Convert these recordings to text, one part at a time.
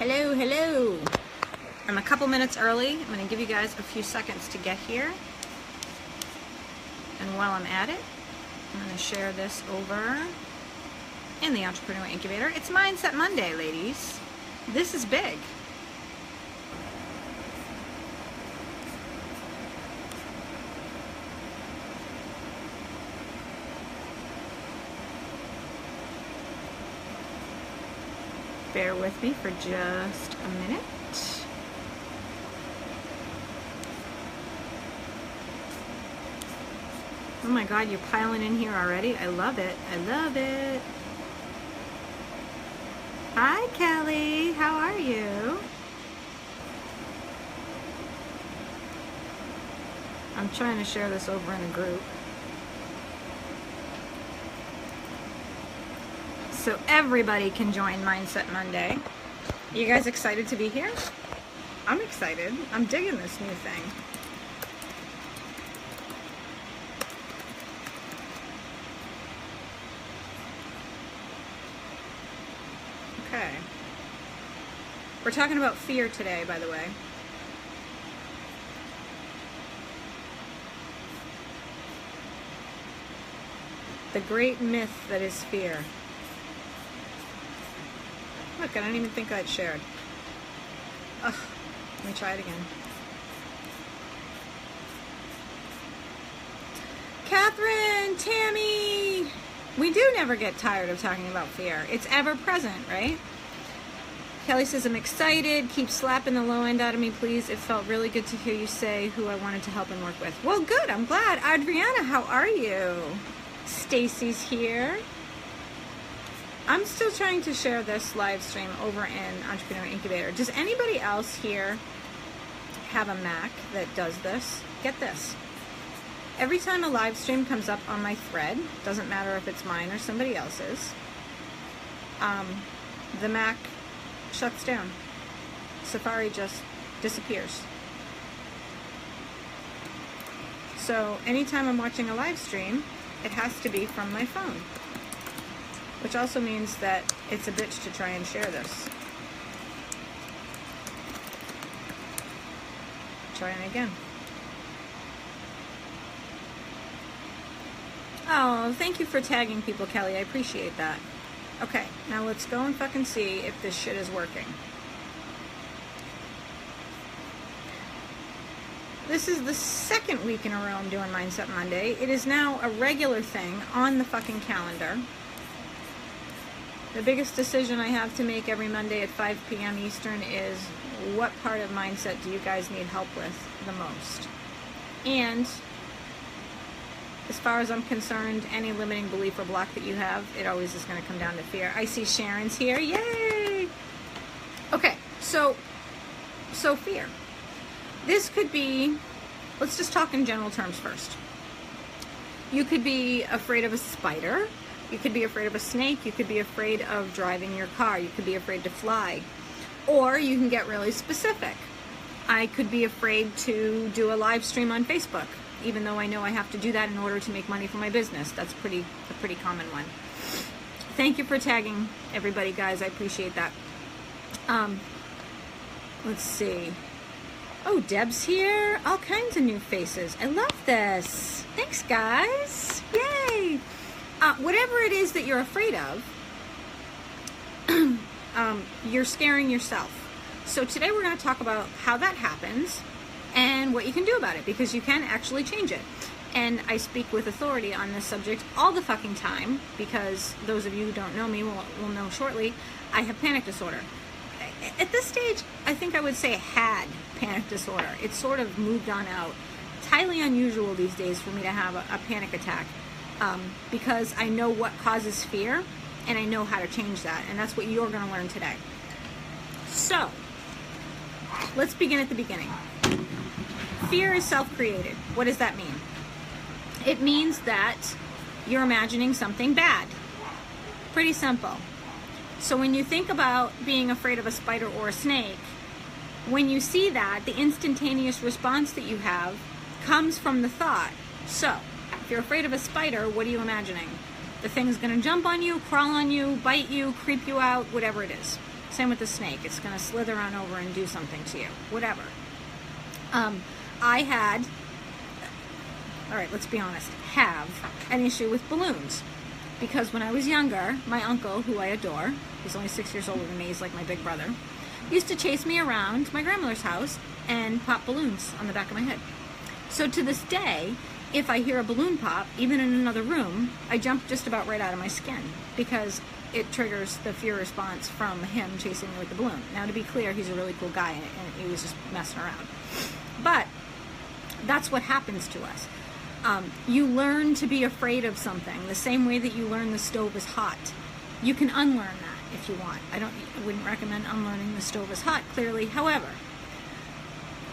Hello, hello. I'm a couple minutes early. I'm going to give you guys a few seconds to get here. And while I'm at it, I'm going to share this over in the Entrepreneur Incubator. It's Mindset Monday, ladies. This is big. Bear with me for just a minute. Oh my God, you're piling in here already. I love it. I love it. Hi, Kelly. How are you? I'm trying to share this over in a group, so everybody can join Mindset Monday. You guys excited to be here? I'm excited. I'm digging this new thing. Okay. We're talking about fear today, by the way. The great myth that is fear. Look, I don't even think I'd shared. Ugh, let me try it again. Catherine, Tammy, we do never get tired of talking about fear. It's ever present, right? Kelly says, I'm excited. Keep slapping the low end out of me, please. It felt really good to hear you say who I wanted to help and work with. Well, good. I'm glad. Adriana, how are you? Stacy's here. I'm still trying to share this live stream over in Entrepreneur Incubator. Does anybody else here have a Mac that does this? Get this. Every time a live stream comes up on my thread, doesn't matter if it's mine or somebody else's, the Mac shuts down. Safari just disappears. So anytime I'm watching a live stream, it has to be from my phone. Which also means that it's a bitch to try and share this. Trying again. Oh, thank you for tagging people, Kelly. I appreciate that. Okay, now let's go and fucking see if this shit is working. This is the second week in a row I'm doing Mindset Monday. It is now a regular thing on the fucking calendar. The biggest decision I have to make every Monday at 5 p.m. Eastern is what part of mindset do you guys need help with the most? And as far as I'm concerned, any limiting belief or block that you have, it always is going to come down to fear. I see Sharon's here. Yay! Okay, so fear. This could be, let's just talk in general terms first. You could be afraid of a spider. You could be afraid of a snake. You could be afraid of driving your car. You could be afraid to fly. Or you can get really specific. I could be afraid to do a live stream on Facebook, even though I know I have to do that in order to make money for my business. That's a pretty common one. Thank you for tagging everybody, guys. I appreciate that. Let's see. Oh, Deb's here. All kinds of new faces. I love this. Thanks, guys. Yay. Whatever it is that you're afraid of, you're scaring yourself. So today we're going to talk about how that happens and what you can do about it, because you can actually change it. And I speak with authority on this subject all the fucking time, because those of you who don't know me will know shortly, I have panic disorder. At this stage, I think I would say had panic disorder. It's sort of moved on out. It's highly unusual these days for me to have a panic attack. Because I know what causes fear, and I know how to change that, and that's what you're going to learn today. So, let's begin at the beginning. Fear is self-created. What does that mean? It means that you're imagining something bad. Pretty simple. So when you think about being afraid of a spider or a snake, when you see that, the instantaneous response that you have comes from the thought. So, if you're afraid of a spider, what are you imagining? The thing's going to jump on you, crawl on you, bite you, creep you out, whatever it is. Same with the snake. It's going to slither on over and do something to you. Whatever. I had, all right, let's be honest, have an issue with balloons. Because when I was younger, my uncle, who I adore, he's only 6 years older than me, he's like my big brother, used to chase me around my grandmother's house and pop balloons on the back of my head. So to this day, if I hear a balloon pop, even in another room, I jump just about right out of my skin because it triggers the fear response from him chasing me with the balloon. Now, to be clear, he's a really cool guy and he was just messing around. But that's what happens to us. You learn to be afraid of something the same way that you learn the stove is hot. You can unlearn that if you want. I wouldn't recommend unlearning the stove is hot, clearly. However,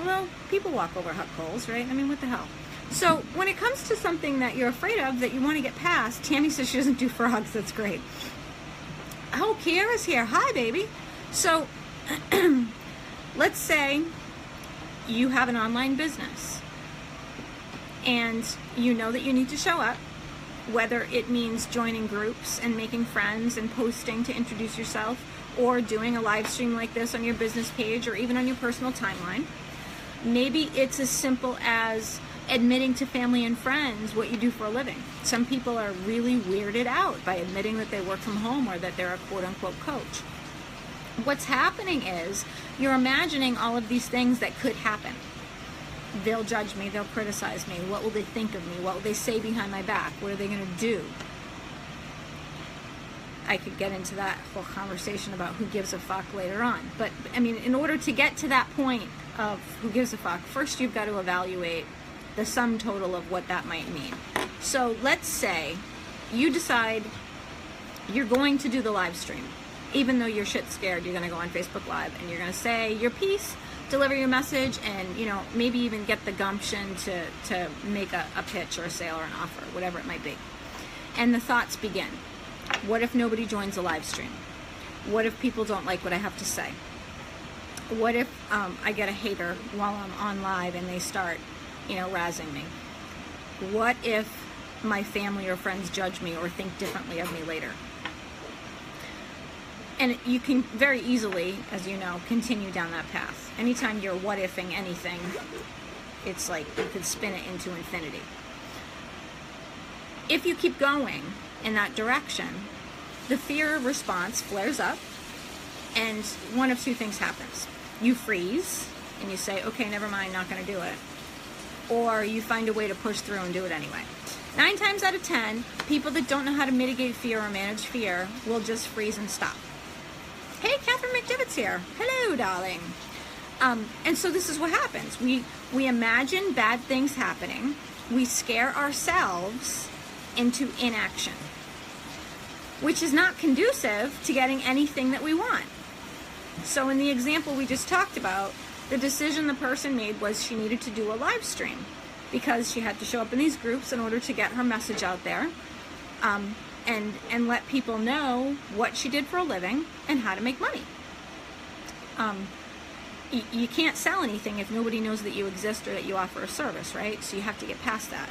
well, people walk over hot coals, right? I mean, what the hell? So when it comes to something that you're afraid of that you want to get past, Tammy says she doesn't do frogs. That's great. Oh, Kiara's here. Hi, baby. So let's say you have an online business and you know that you need to show up, whether it means joining groups and making friends and posting to introduce yourself, or doing a live stream like this on your business page or even on your personal timeline. Maybe it's as simple as admitting to family and friends what you do for a living. Some people are really weirded out by admitting that they work from home or that they're a quote-unquote coach. What's happening is you're imagining all of these things that could happen. They'll judge me, they'll criticize me, what will they think of me, what will they say behind my back, what are they going to do? I could get into that whole conversation about who gives a fuck later on. But, I mean, in order to get to that point of who gives a fuck, first you've got to evaluate the sum total of what that might mean. So let's say you decide you're going to do the live stream. Even though you're shit scared, you're going to go on Facebook Live and you're going to say your piece, deliver your message, and, you know, maybe even get the gumption to make a pitch or a sale or an offer, whatever it might be. And the thoughts begin. What if nobody joins the live stream? What if people don't like what I have to say? What if I get a hater while I'm on live and they start, you know, razzing me? What if my family or friends judge me or think differently of me later? And you can very easily, as you know, continue down that path. Anytime you're what-ifing anything, it's like you could spin it into infinity. If you keep going in that direction, the fear response flares up, and one of two things happens. You freeze, and you say, okay, never mind, not going to do it. Or you find a way to push through and do it anyway. 9 times out of 10, people that don't know how to mitigate fear or manage fear will just freeze and stop. Hey, Catherine McDivitt's here. Hello, darling. And so this is what happens. We imagine bad things happening. We scare ourselves into inaction, which is not conducive to getting anything that we want. So in the example we just talked about, the decision the person made was she needed to do a live stream because she had to show up in these groups in order to get her message out there. And let people know what she did for a living and how to make money. You can't sell anything if nobody knows that you exist or that you offer a service, right? So you have to get past that.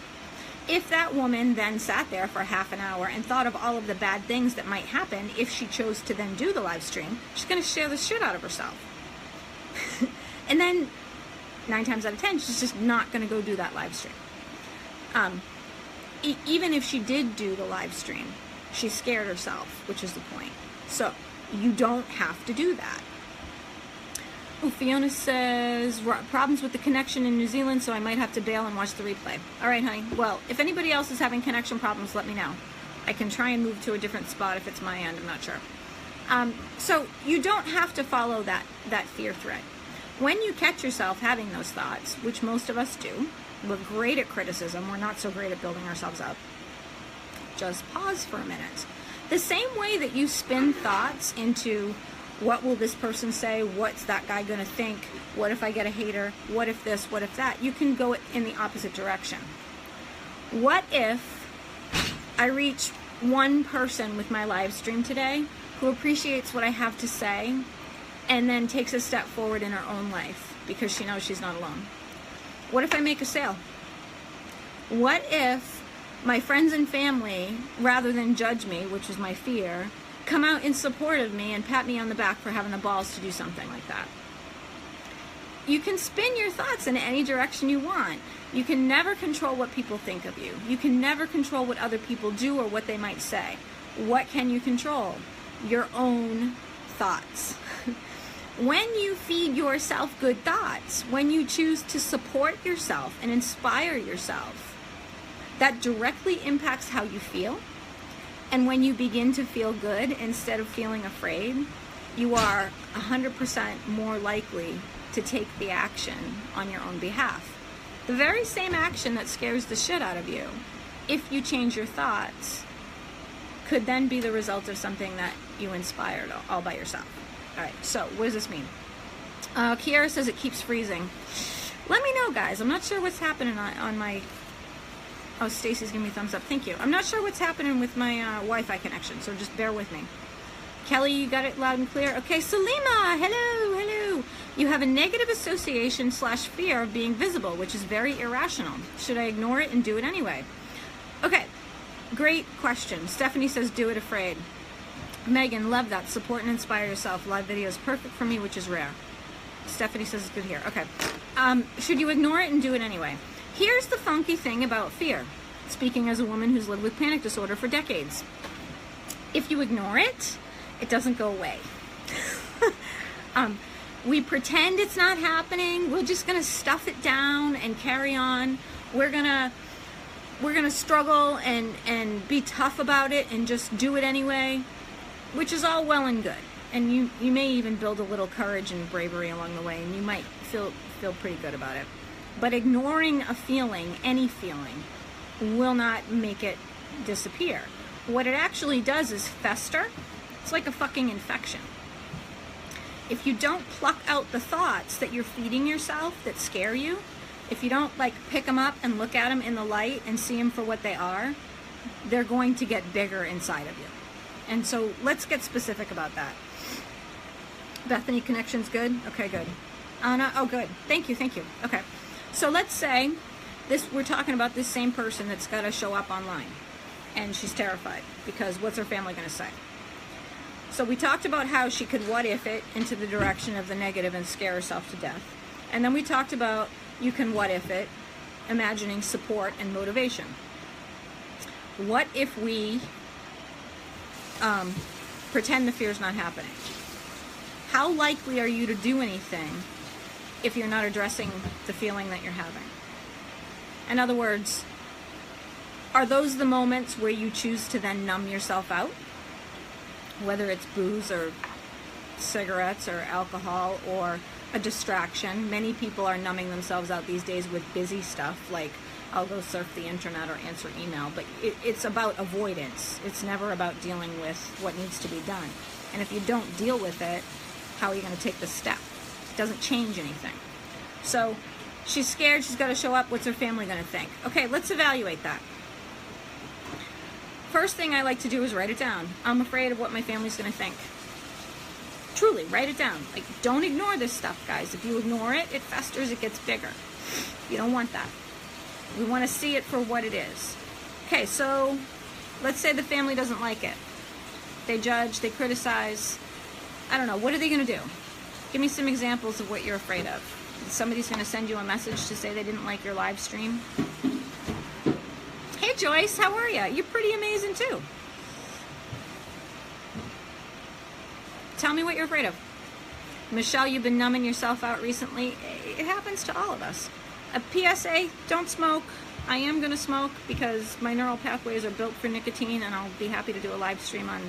If that woman then sat there for half an hour and thought of all of the bad things that might happen if she chose to then do the live stream, she's going to share the shit out of herself. And then 9 times out of 10, she's just not going to go do that live stream. Even if she did do the live stream, she scared herself, which is the point. So you don't have to do that. Oh, Fiona says, problems with the connection in New Zealand, so I might have to bail and watch the replay. All right, honey. Well, if anybody else is having connection problems, let me know. I can try and move to a different spot if it's my end. I'm not sure. So you don't have to follow that fear thread. When you catch yourself having those thoughts, which most of us do, we're great at criticism. We're not so great at building ourselves up. Just pause for a minute. The same way that you spin thoughts into what will this person say? What's that guy going to think? What if I get a hater? What if this? What if that? You can go in the opposite direction. What if I reach one person with my live stream today who appreciates what I have to say and then takes a step forward in her own life because she knows she's not alone? What if I make a sale? What if my friends and family, rather than judge me, which is my fear, come out in support of me and pat me on the back for having the balls to do something like that. You can spin your thoughts in any direction you want. You can never control what people think of you. You can never control what other people do or what they might say. What can you control? Your own thoughts. When you feed yourself good thoughts, when you choose to support yourself and inspire yourself, that directly impacts how you feel. And when you begin to feel good instead of feeling afraid, you are 100% more likely to take the action on your own behalf. The very same action that scares the shit out of you, if you change your thoughts, could then be the result of something that you inspired all by yourself. All right, so what does this mean? Kiara says it keeps freezing. Let me know, guys. I'm not sure what's happening on my... Oh, Stacy's giving me a thumbs up. Thank you. I'm not sure what's happening with my Wi-Fi connection, so just bear with me. Kelly, you got it loud and clear? Okay, Salima, hello, hello. You have a negative association / fear of being visible, which is very irrational. Should I ignore it and do it anyway? Okay, great question. Stephanie says, do it afraid. Megan, love that. Support and inspire yourself. Live video is perfect for me, which is rare. Stephanie says it's good here. Okay. Should you ignore it and do it anyway? Here's the funky thing about fear. Speaking as a woman who's lived with panic disorder for decades. If you ignore it, it doesn't go away. We pretend it's not happening. We're just gonna stuff it down and carry on. We're gonna struggle and be tough about it and just do it anyway, which is all well and good. And you may even build a little courage and bravery along the way, and you might feel pretty good about it. But ignoring a feeling, any feeling, will not make it disappear. What it actually does is fester. It's like a fucking infection. If you don't pluck out the thoughts that you're feeding yourself that scare you, if you don't like pick them up and look at them in the light and see them for what they are, they're going to get bigger inside of you. And so let's get specific about that. Bethany, connection's good? Okay, good. Anna, oh good. Thank you. Okay. So let's say we're talking about this same person that's got to show up online, and she's terrified because what's her family going to say? So we talked about how she could what if it into the direction of the negative and scare herself to death. And then we talked about you can what if it, imagining support and motivation. What if we pretend the fear's not happening? How likely are you to do anything if you're not addressing the feeling that you're having? In other words, are those the moments where you choose to then numb yourself out? Whether it's booze or cigarettes or alcohol or a distraction. Many people are numbing themselves out these days with busy stuff like I'll go surf the internet or answer email, but it's about avoidance. It's never about dealing with what needs to be done. And if you don't deal with it, how are you going to take the step? It doesn't change anything. So she's scared, she's got to show up. What's her family going to think? Okay, let's evaluate that. First thing I like to do is write it down. I'm afraid of what my family's going to think. Truly, write it down. Like, don't ignore this stuff, guys. If you ignore it, it festers, it gets bigger. You don't want that. We want to see it for what it is. Okay, so let's say the family doesn't like it. They judge, they criticize. I don't know, what are they going to do? Give me some examples of what you're afraid of. Somebody's going to send you a message to say they didn't like your live stream. Hey Joyce, how are you? You're pretty amazing too. Tell me what you're afraid of. Michelle, you've been numbing yourself out recently. It happens to all of us. A PSA, don't smoke. I am going to smoke because my neural pathways are built for nicotine, and I'll be happy to do a live stream on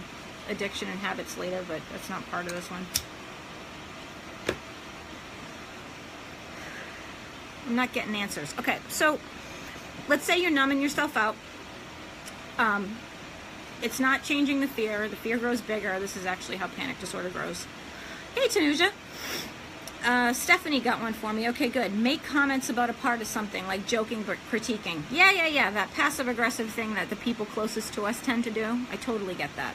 addiction and habits later, but that's not part of this one. I'm not getting answers. Okay, so let's say you're numbing yourself out. It's not changing the fear. The fear grows bigger. This is actually how panic disorder grows. Hey, Tanuja. Stephanie got one for me. Okay, good. Make comments about a part of something, like joking but critiquing. Yeah. That passive-aggressive thing that the people closest to us tend to do. I totally get that.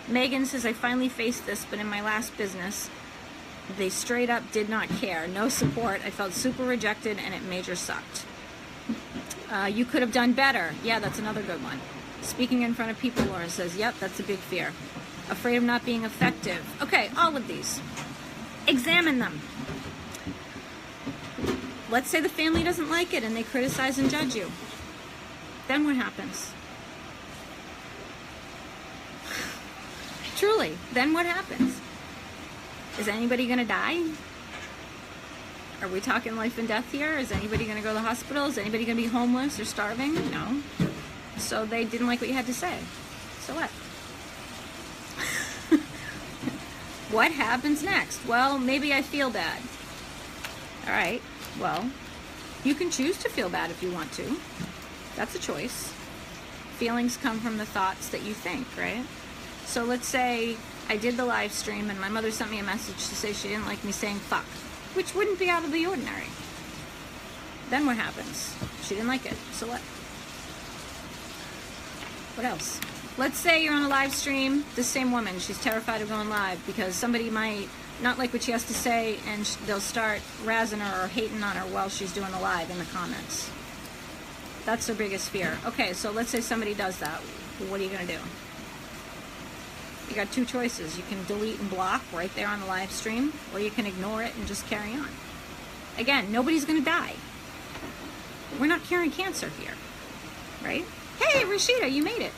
Megan says, I finally faced this, but in my last business, they straight up did not care. No support. I felt super rejected, and it major sucked. You could have done better. Yeah, that's another good one. Speaking in front of people, Lauren says, yep, that's a big fear. afraid of not being effective. Okay, all of these. Examine them. Let's say the family doesn't like it and they criticize and judge you. Then what happens? Truly, then what happens? Is anybody going to die? Are we talking life and death here? Is anybody going to go to the hospital? Is anybody going to be homeless or starving? No. So they didn't like what you had to say. So what? What happens next? Well, maybe I feel bad. All right. Well, you can choose to feel bad if you want to. That's a choice. Feelings come from the thoughts that you think, right? So let's say I did the live stream and my mother sent me a message to say she didn't like me saying fuck, which wouldn't be out of the ordinary. Then what happens? She didn't like it. So what? What else? Let's say you're on a live stream, this same woman, she's terrified of going live because somebody might not like what she has to say and they'll start razzing her or hating on her while she's doing the live in the comments. That's her biggest fear. Okay, so let's say somebody does that. What are you going to do? You got two choices. You can delete and block right there on the live stream, or you can ignore it and just carry on. Again, nobody's going to die. We're not curing cancer here, right? Hey, Rashida, you made it.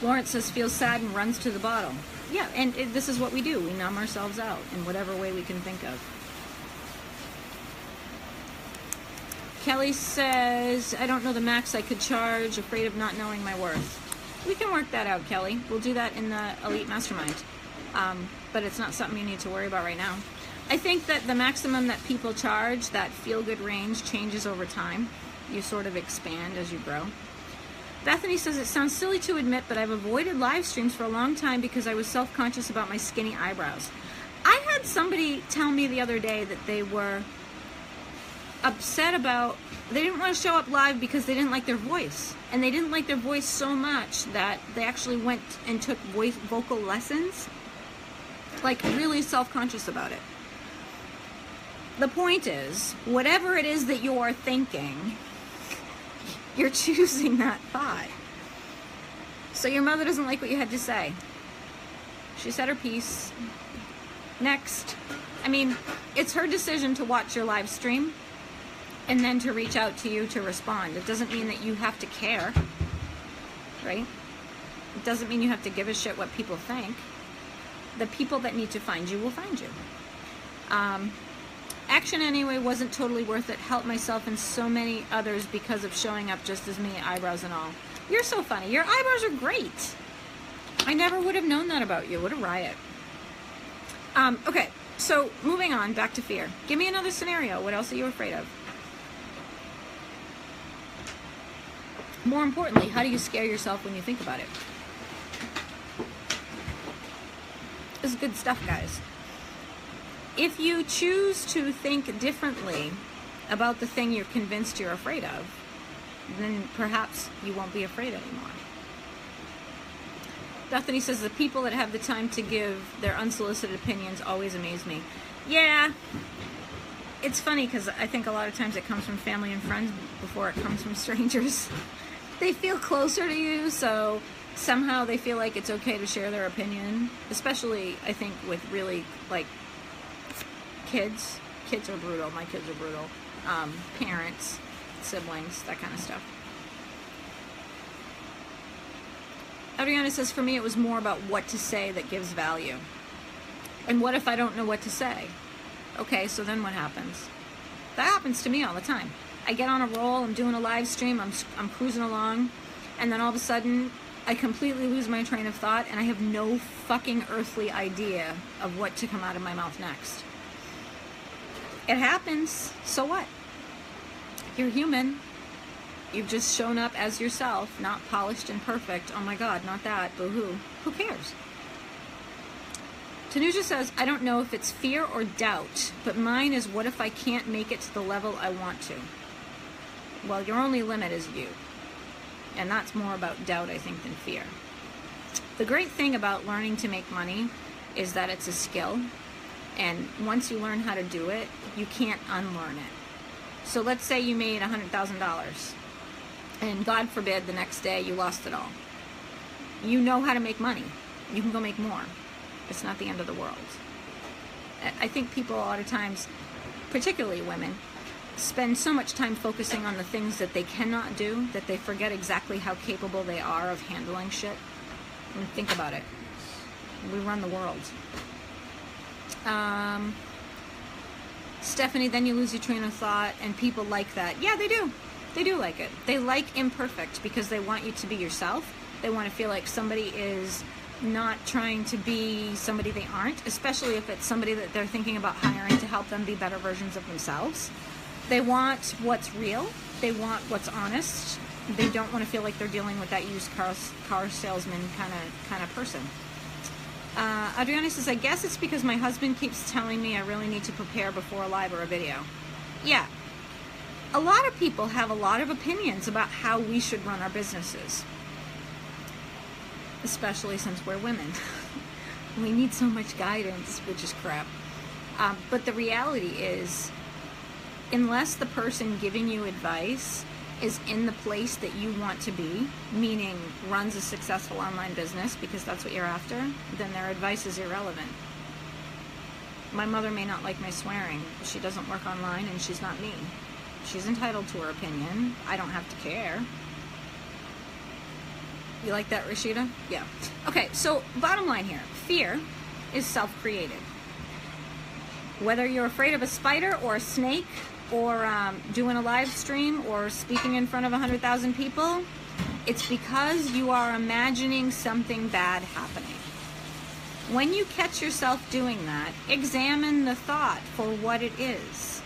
Lawrence says feels sad and runs to the bottle. Yeah, and this is what we do. We numb ourselves out in whatever way we can think of. Kelly says, I don't know the max I could charge, afraid of not knowing my worth. We can work that out, Kelly. We'll do that in the Elite Mastermind. But it's not something you need to worry about right now. I think that the maximum that people charge, that feel-good range, changes over time. You sort of expand as you grow. Bethany says, it sounds silly to admit, but I've avoided live streams for a long time because I was self-conscious about my skinny eyebrows. I had somebody tell me the other day that they were upset about, they didn't want to show up live because they didn't like their voice. And they didn't like their voice so much that they actually went and took vocal lessons. Like, really self-conscious about it. The point is, whatever it is that you're thinking, you're choosing that thought. So your mother doesn't like what you had to say. She said her piece. Next. I mean, it's her decision to watch your live stream and then to reach out to you to respond. It doesn't mean that you have to care, right? It doesn't mean you have to give a shit what people think. The people that need to find you will find you. Action anyway wasn't totally worth it. Helped myself and so many others because of showing up just as me, eyebrows and all. You're so funny. Your eyebrows are great. I never would have known that about you. What a riot. Okay, so moving on, back to fear. Give me another scenario. What else are you afraid of? More importantly, how do you scare yourself when you think about it? This is good stuff, guys. If you choose to think differently about the thing you're convinced you're afraid of, then perhaps you won't be afraid anymore. Bethany says, the people that have the time to give their unsolicited opinions always amaze me. Yeah, it's funny because I think a lot of times it comes from family and friends before it comes from strangers. They feel closer to you, so somehow they feel like it's okay to share their opinion, especially, I think, with really, like, kids. Kids are brutal. My kids are brutal. Parents, siblings, that kind of stuff. Adriana says, for me, it was more about what to say that gives value. And what if I don't know what to say? Okay, so then what happens? That happens to me all the time. I get on a roll, I'm doing a live stream, I'm cruising along, and then all of a sudden, I completely lose my train of thought, and I have no fucking earthly idea of what to come out of my mouth next. It happens. So what? You're human. You've just shown up as yourself, not polished and perfect. Oh my God, not that. Boo-hoo. Who cares? Tanuja says, I don't know if it's fear or doubt, but mine is what if I can't make it to the level I want to? Well, your only limit is you. And that's more about doubt, I think, than fear. The great thing about learning to make money is that it's a skill. And once you learn how to do it, you can't unlearn it. So let's say you made $100,000. And God forbid the next day you lost it all. You know how to make money. You can go make more. It's not the end of the world. I think people a lot of times, particularly women, spend so much time focusing on the things that they cannot do that they forget exactly how capable they are of handling shit. I mean, think about it. We run the world. Stephanie, then you lose your train of thought, and people like that. Yeah, they do. They do like it. They like imperfect because they want you to be yourself. They want to feel like somebody is not trying to be somebody they aren't, especially if it's somebody that they're thinking about hiring to help them be better versions of themselves. They want what's real. They want what's honest. They don't want to feel like they're dealing with that used car salesman kind of person. Adriana says, I guess it's because my husband keeps telling me I really need to prepare before a live or a video. Yeah. A lot of people have a lot of opinions about how we should run our businesses, especially since we're women. We need so much guidance, which is crap. But the reality is, unless the person giving you advice is in the place that you want to be, meaning runs a successful online business because that's what you're after, then their advice is irrelevant. My mother may not like my swearing, but she doesn't work online and she's not me. She's entitled to her opinion. I don't have to care. You like that, Rashida? Yeah. Okay, so bottom line here. Fear is self-created. Whether you're afraid of a spider or a snake or doing a live stream or speaking in front of 100,000 people, it's because you are imagining something bad happening. When you catch yourself doing that, examine the thought for what it is.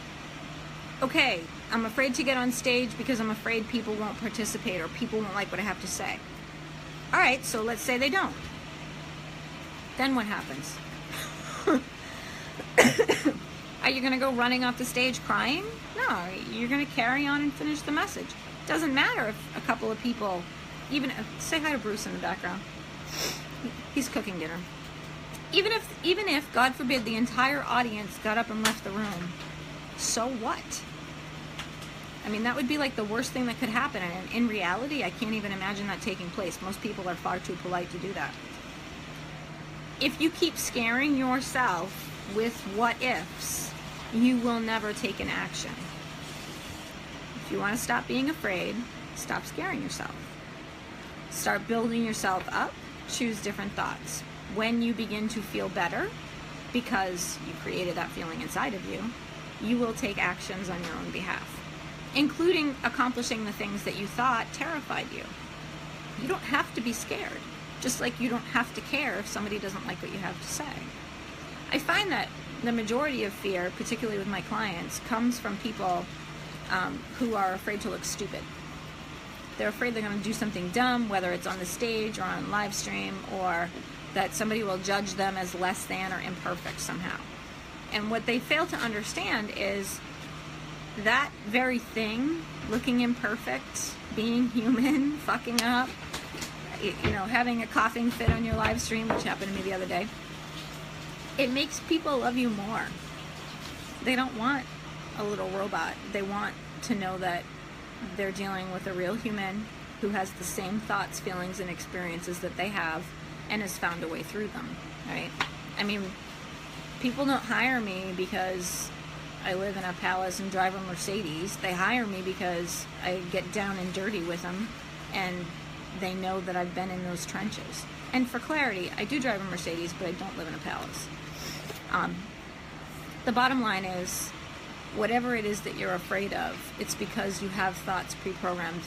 Okay, I'm afraid to get on stage because I'm afraid people won't participate or people won't like what I have to say. All right, so let's say they don't. Then what happens? Are you going to go running off the stage crying? No, you're going to carry on and finish the message. Doesn't matter if a couple of people, even say hi to Bruce in the background. He's cooking dinner. Even if, God forbid, the entire audience got up and left the room, so what? I mean, that would be like the worst thing that could happen. And in reality, I can't even imagine that taking place. Most people are far too polite to do that. If you keep scaring yourself with what ifs, you will never take an action. If you want to stop being afraid, stop scaring yourself. Start building yourself up. Choose different thoughts. When you begin to feel better, because you created that feeling inside of you, you will take actions on your own behalf, including accomplishing the things that you thought terrified you. You don't have to be scared, just like you don't have to care if somebody doesn't like what you have to say. I find that the majority of fear, particularly with my clients, comes from people who are afraid to look stupid. They're afraid they're going to do something dumb, whether it's on the stage or on live stream, or that somebody will judge them as less than or imperfect somehow. And what they fail to understand is that very thing, looking imperfect, being human, fucking up, having a coughing fit on your live stream, which happened to me the other day, it makes people love you more. They don't want a little robot. They want to know that they're dealing with a real human who has the same thoughts, feelings, and experiences that they have and has found a way through them, right? I mean, people don't hire me because I live in a palace and drive a Mercedes. They hire me because I get down and dirty with them, and they know that I've been in those trenches. And for clarity, I do drive a Mercedes, but I don't live in a palace. The bottom line is, whatever it is that you're afraid of, it's because you have thoughts pre-programmed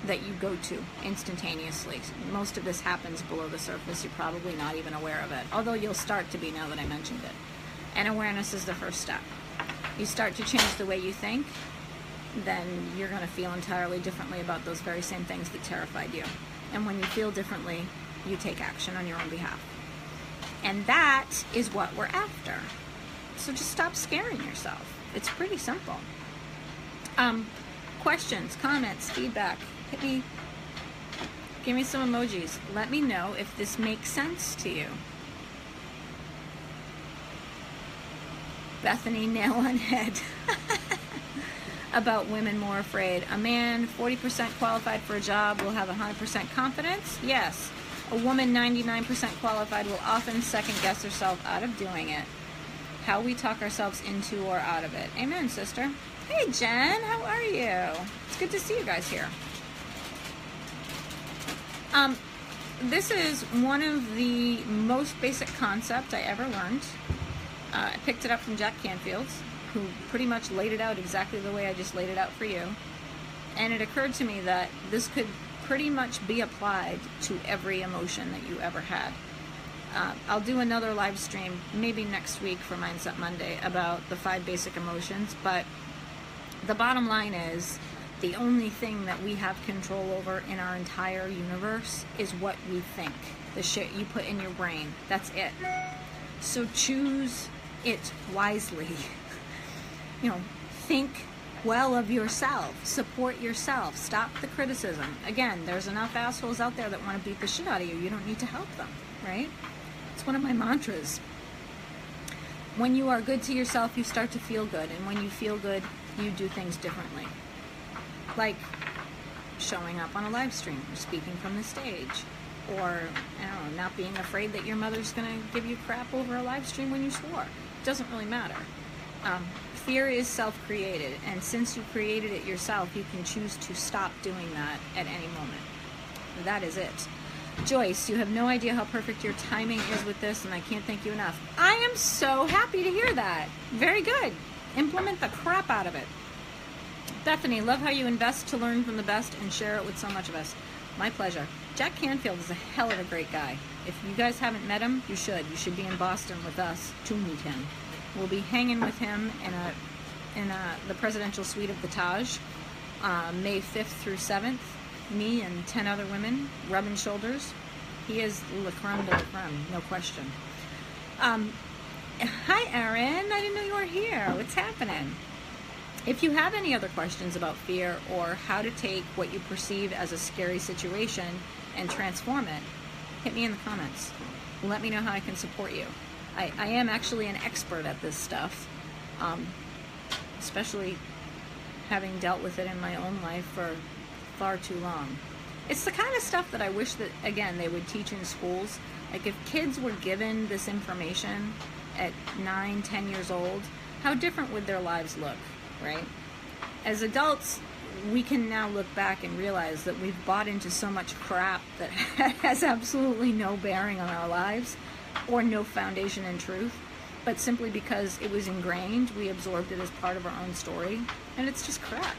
that you go to instantaneously. Most of this happens below the surface. You're probably not even aware of it, although you'll start to be now that I mentioned it. And awareness is the first step. You start to change the way you think, then you're going to feel entirely differently about those very same things that terrified you. And when you feel differently, you take action on your own behalf. And that is what we're after. So just stop scaring yourself. It's pretty simple. Questions, comments, feedback, hit me, give me some emojis. Let me know if this makes sense to you. Bethany, nail on head. About women more afraid. A man 40% qualified for a job will have 100% confidence? Yes. A woman 99% qualified will often second guess herself out of doing it. How we talk ourselves into or out of it. Amen, sister. Hey, Jen, how are you? It's good to see you guys here. This is one of the most basic concepts I ever learned. I picked it up from Jack Canfield's, who pretty much laid it out exactly the way I just laid it out for you. And it occurred to me that this could pretty much be applied to every emotion that you ever had. I'll do another live stream maybe next week for Mindset Monday about the 5 basic emotions, but the bottom line is the only thing that we have control over in our entire universe is what we think, the shit you put in your brain. That's it. So choose it wisely. Think well of yourself, support yourself, stop the criticism. Again, there's enough assholes out there that want to beat the shit out of you. You don't need to help them, right? It's one of my mantras. When you are good to yourself, you start to feel good, and when you feel good, you do things differently. Like showing up on a live stream, or speaking from the stage, or not being afraid that your mother's going to give you crap over a live stream when you swore. It doesn't really matter. Fear is self-created, and since you created it yourself, you can choose to stop doing that at any moment. That is it. Joyce, you have no idea how perfect your timing is with this, and I can't thank you enough. I am so happy to hear that. Very good. Implement the crap out of it. Bethany, love how you invest to learn from the best and share it with so much of us. My pleasure. Jack Canfield is a hell of a great guy. If you guys haven't met him, you should. You should be in Boston with us to meet him. We'll be hanging with him in the presidential suite of the Taj, May 5th through 7th. Me and 10 other women rubbing shoulders. He is la creme de la creme, no question. Hi, Erin. I didn't know you were here. What's happening? If you have any other questions about fear or how to take what you perceive as a scary situation and transform it, hit me in the comments. Let me know how I can support you. I am actually an expert at this stuff, especially having dealt with it in my own life for far too long. It's the kind of stuff that I wish that, again, they would teach in schools. Like if kids were given this information at 9, 10 years old, how different would their lives look, right? As adults, we can now look back and realize that we've bought into so much crap that has absolutely no bearing on our lives or no foundation in truth, but simply because it was ingrained, we absorbed it as part of our own story, and it's just crap.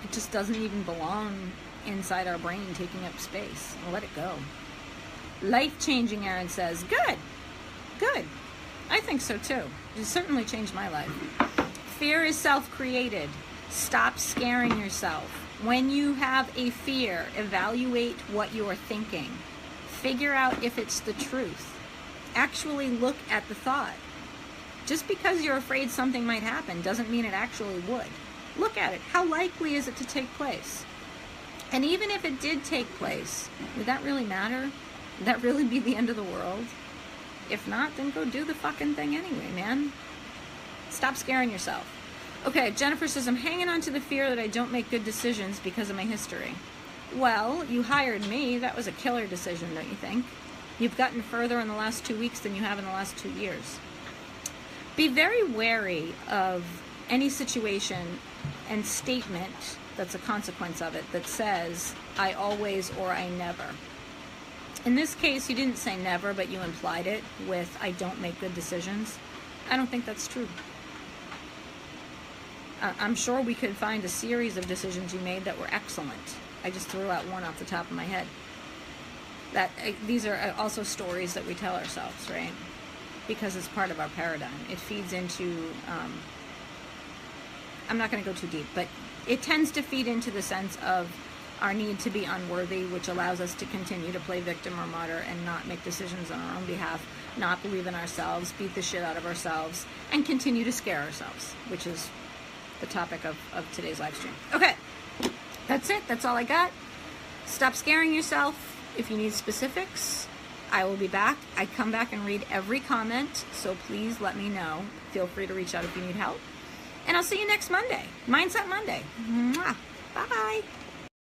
It just doesn't even belong inside our brain taking up space. Let it go. Life-changing, Erin says. Good. Good. I think so too. It certainly changed my life. Fear is self-created. Stop scaring yourself. When you have a fear, evaluate what you're thinking. Figure out if it's the truth. Actually look at the thought. Just because you're afraid something might happen doesn't mean it actually would. Look at it. How likely is it to take place? And even if it did take place, would that really matter? Would that really be the end of the world? If not, then go do the fucking thing anyway, man. Stop scaring yourself. Okay, Jennifer says, I'm hanging on to the fear that I don't make good decisions because of my history. Well, you hired me. That was a killer decision, don't you think? You've gotten further in the last 2 weeks than you have in the last 2 years. Be very wary of any situation and statement that's a consequence of it that says, I always or I never. In this case, you didn't say never, but you implied it with, I don't make good decisions. I don't think that's true. I'm sure we could find a series of decisions you made that were excellent. I just threw out one off the top of my head. These are also stories that we tell ourselves, right? Because it's part of our paradigm. It feeds into, I'm not going to go too deep, but it tends to feed into the sense of our need to be unworthy, which allows us to continue to play victim or martyr and not make decisions on our own behalf, not believe in ourselves, beat the shit out of ourselves, and continue to scare ourselves, which is the topic of today's live stream. Okay, that's it. That's all I got. Stop scaring yourself. If you need specifics, I will be back. I come back and read every comment, so please let me know. Feel free to reach out if you need help. And I'll see you next Monday. Mindset Monday. Mwah. Bye-bye.